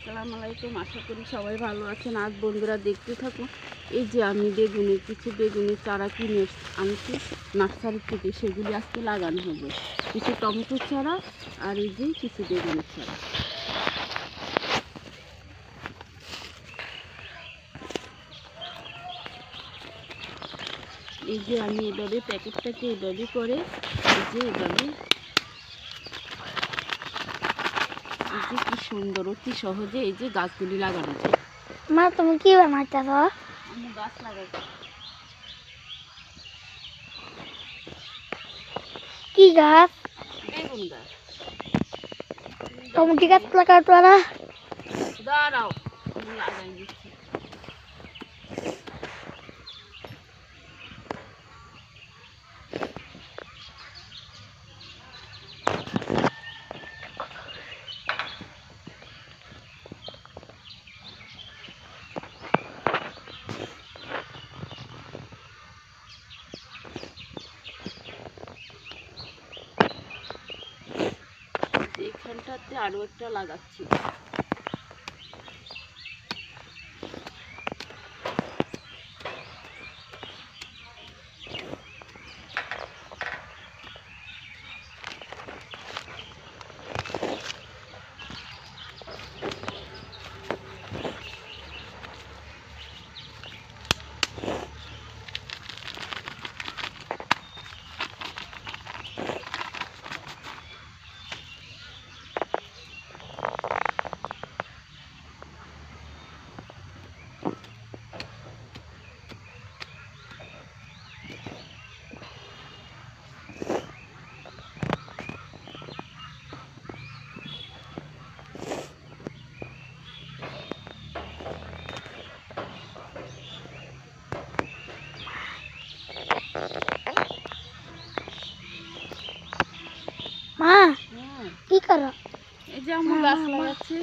আসসালামু আলাইকুম, আশা করি সবাই ভালো আছেন। আজ বন্ধুরা দেখতে থাকুন। এই যে আমি কিছু বেগুনের চারা কিনে আনছি নার্সারি থেকে, সেগুলি আজকে লাগানো হবে। কিছু টমেটোর চারা আর এই যে কিছু বেগুনের চারা। এই যে আমি এভাবে প্যাকেটটাকে এভাবে করে এভাবে এই যে কি সুন্দর অতি সহজে এই যে গাছগুলি লাগানো যায়। মা তুমি কি বানাইতেছ? আমি গাছ লাগাইছি। কি গাছ? বেগুন গাছ। টমেটো গাছ লাগাতো না? দাঁড়াও, আমি লাগাই দিচ্ছি। এইখানটাতে আরো একটা লাগাচ্ছি। মা কি করো? এই যে আমার গাছ লাগাচ্ছি।